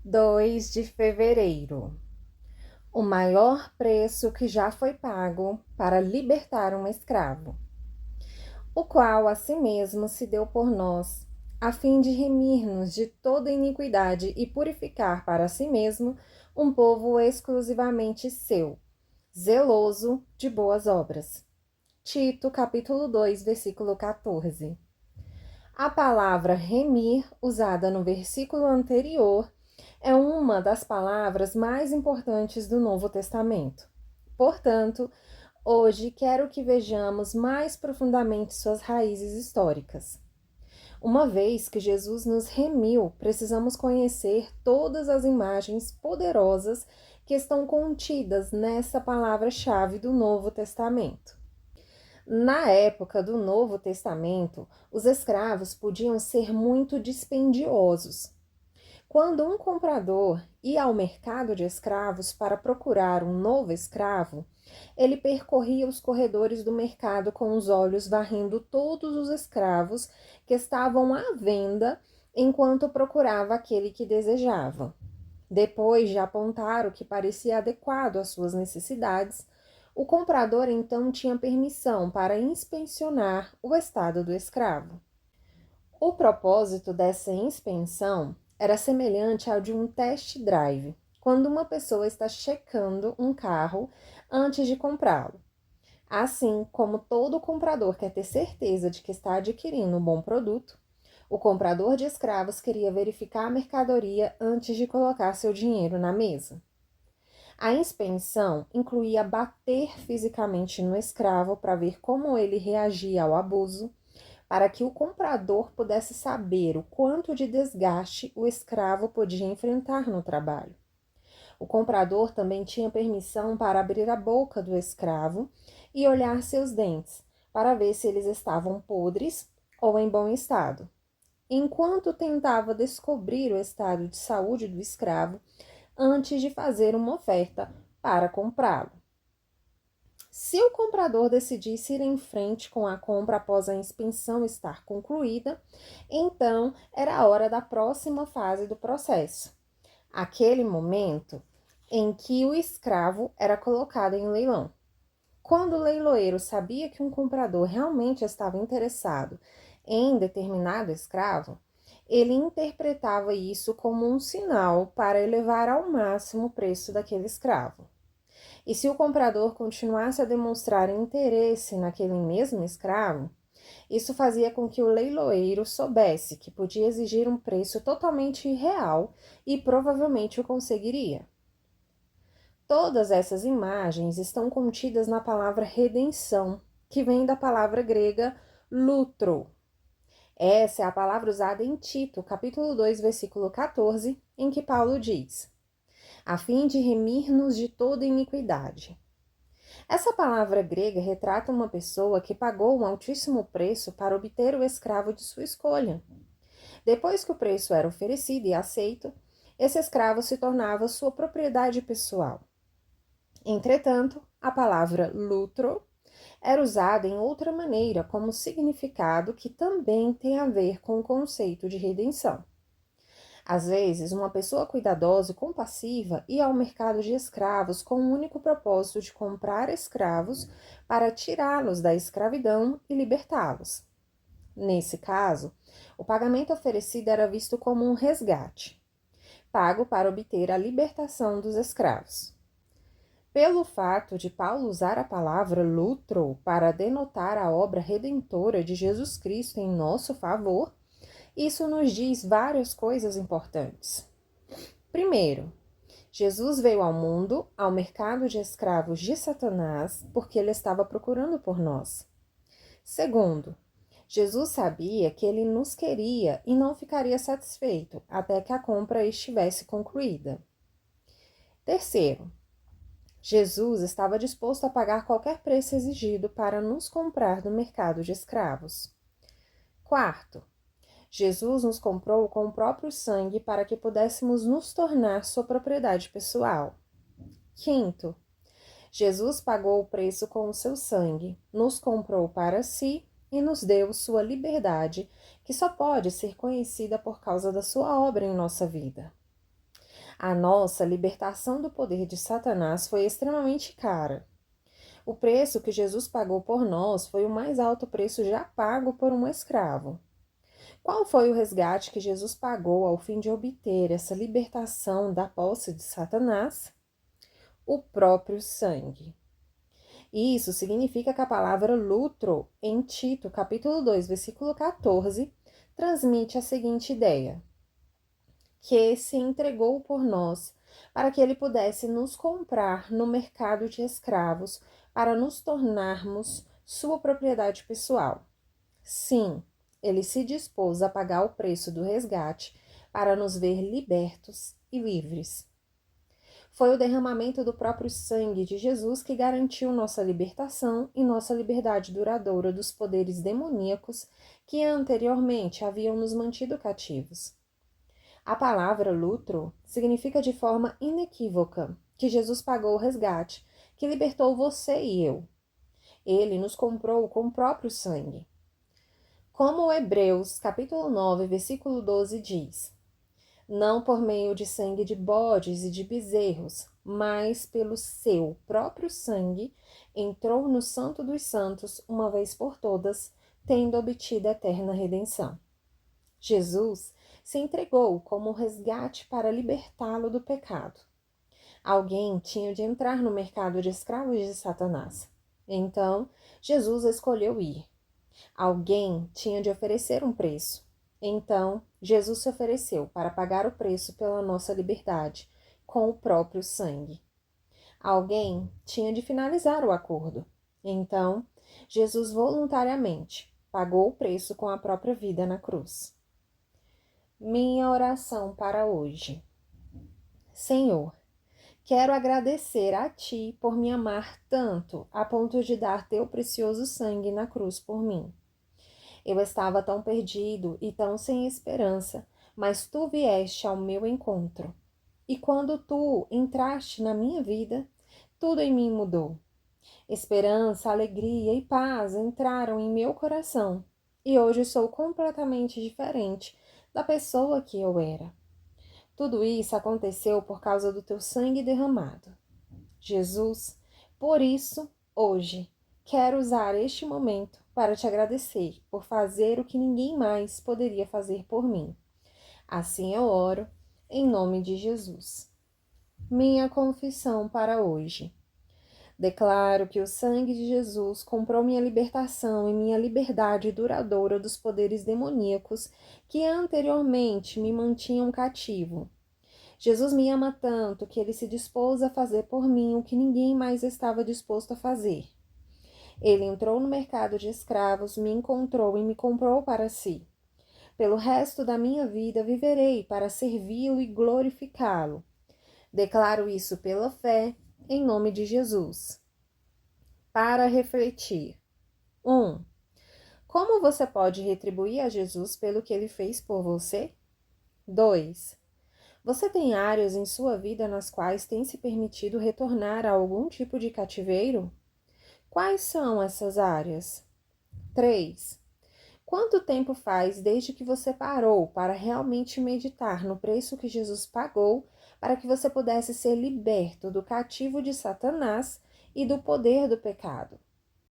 2 de fevereiro. O maior preço que já foi pago para libertar um escravo, o qual a si mesmo se deu por nós, a fim de remir-nos de toda iniquidade e purificar para si mesmo um povo exclusivamente seu, zeloso de boas obras. Tito, capítulo 2, versículo 14. A palavra remir, usada no versículo anterior, é uma das palavras mais importantes do Novo Testamento. Portanto, hoje quero que vejamos mais profundamente suas raízes históricas. Uma vez que Jesus nos remiu, precisamos conhecer todas as imagens poderosas que estão contidas nessa palavra-chave do Novo Testamento. Na época do Novo Testamento, os escravos podiam ser muito dispendiosos. Quando um comprador ia ao mercado de escravos para procurar um novo escravo, ele percorria os corredores do mercado com os olhos varrendo todos os escravos que estavam à venda enquanto procurava aquele que desejava. Depois de apontar o que parecia adequado às suas necessidades, o comprador então tinha permissão para inspecionar o estado do escravo. O propósito dessa inspeção era semelhante ao de um test drive, quando uma pessoa está checando um carro antes de comprá-lo. Assim como todo comprador quer ter certeza de que está adquirindo um bom produto, o comprador de escravos queria verificar a mercadoria antes de colocar seu dinheiro na mesa. A inspeção incluía bater fisicamente no escravo para ver como ele reagia ao abuso, para que o comprador pudesse saber o quanto de desgaste o escravo podia enfrentar no trabalho. O comprador também tinha permissão para abrir a boca do escravo e olhar seus dentes, para ver se eles estavam podres ou em bom estado. Enquanto tentava descobrir o estado de saúde do escravo antes de fazer uma oferta para comprá-lo. Se o comprador decidisse ir em frente com a compra após a inspeção estar concluída, então era a hora da próxima fase do processo, aquele momento em que o escravo era colocado em leilão. Quando o leiloeiro sabia que um comprador realmente estava interessado em determinado escravo, ele interpretava isso como um sinal para elevar ao máximo o preço daquele escravo. E se o comprador continuasse a demonstrar interesse naquele mesmo escravo, isso fazia com que o leiloeiro soubesse que podia exigir um preço totalmente irreal e provavelmente o conseguiria. Todas essas imagens estão contidas na palavra redenção, que vem da palavra grega lutro. Essa é a palavra usada em Tito, capítulo 2, versículo 14, em que Paulo diz: a fim de remir-nos de toda iniquidade. Essa palavra grega retrata uma pessoa que pagou um altíssimo preço para obter o escravo de sua escolha. Depois que o preço era oferecido e aceito, esse escravo se tornava sua propriedade pessoal. Entretanto, a palavra lutro era usada em outra maneira, como significado que também tem a ver com o conceito de redenção. Às vezes, uma pessoa cuidadosa e compassiva ia ao mercado de escravos com o único propósito de comprar escravos para tirá-los da escravidão e libertá-los. Nesse caso, o pagamento oferecido era visto como um resgate, pago para obter a libertação dos escravos. Pelo fato de Paulo usar a palavra lutro para denotar a obra redentora de Jesus Cristo em nosso favor, isso nos diz várias coisas importantes. Primeiro, Jesus veio ao mundo, ao mercado de escravos de Satanás, porque ele estava procurando por nós. Segundo, Jesus sabia que ele nos queria e não ficaria satisfeito até que a compra estivesse concluída. Terceiro, Jesus estava disposto a pagar qualquer preço exigido para nos comprar do mercado de escravos. Quarto, Jesus nos comprou com o próprio sangue para que pudéssemos nos tornar sua propriedade pessoal. Quinto, Jesus pagou o preço com o seu sangue, nos comprou para si e nos deu sua liberdade, que só pode ser conhecida por causa da sua obra em nossa vida. A nossa libertação do poder de Satanás foi extremamente cara. O preço que Jesus pagou por nós foi o mais alto preço já pago por um escravo. Qual foi o resgate que Jesus pagou ao fim de obter essa libertação da posse de Satanás? O próprio sangue. Isso significa que a palavra lutro, em Tito, capítulo 2, versículo 14, transmite a seguinte ideia: que se entregou por nós, para que ele pudesse nos comprar no mercado de escravos, para nos tornarmos sua propriedade pessoal. Sim, ele se dispôs a pagar o preço do resgate para nos ver libertos e livres. Foi o derramamento do próprio sangue de Jesus que garantiu nossa libertação e nossa liberdade duradoura dos poderes demoníacos que anteriormente haviam nos mantido cativos. A palavra lutro significa de forma inequívoca que Jesus pagou o resgate, que libertou você e eu. Ele nos comprou com o próprio sangue. Como Hebreus, capítulo 9, versículo 12 diz: não por meio de sangue de bodes e de bezerros, mas pelo seu próprio sangue, entrou no Santo dos Santos uma vez por todas, tendo obtido a eterna redenção. Jesus se entregou como resgate para libertá-lo do pecado. Alguém tinha de entrar no mercado de escravos de Satanás. Então, Jesus escolheu ir. Alguém tinha de oferecer um preço. Então, Jesus se ofereceu para pagar o preço pela nossa liberdade, com o próprio sangue. Alguém tinha de finalizar o acordo. Então, Jesus voluntariamente pagou o preço com a própria vida na cruz. Minha oração para hoje. Senhor, quero agradecer a Ti por me amar tanto a ponto de dar Teu precioso sangue na cruz por mim. Eu estava tão perdido e tão sem esperança, mas Tu vieste ao meu encontro. E quando Tu entraste na minha vida, tudo em mim mudou. Esperança, alegria e paz entraram em meu coração, e hoje sou completamente diferente da pessoa que eu era. Tudo isso aconteceu por causa do Teu sangue derramado. Jesus, por isso, hoje, quero usar este momento para te agradecer por fazer o que ninguém mais poderia fazer por mim. Assim eu oro, em nome de Jesus. Minha confissão para hoje. Declaro que o sangue de Jesus comprou minha libertação e minha liberdade duradoura dos poderes demoníacos que anteriormente me mantinham cativo. Jesus me ama tanto que ele se dispôs a fazer por mim o que ninguém mais estava disposto a fazer. Ele entrou no mercado de escravos, me encontrou e me comprou para si. Pelo resto da minha vida viverei para servi-lo e glorificá-lo. Declaro isso pela fé, em nome de Jesus. Para refletir. 1. Como você pode retribuir a Jesus pelo que ele fez por você? 2. Você tem áreas em sua vida nas quais tem se permitido retornar a algum tipo de cativeiro? Quais são essas áreas? 3. Quanto tempo faz desde que você parou para realmente meditar no preço que Jesus pagou para que você pudesse ser liberto do cativo de Satanás e do poder do pecado?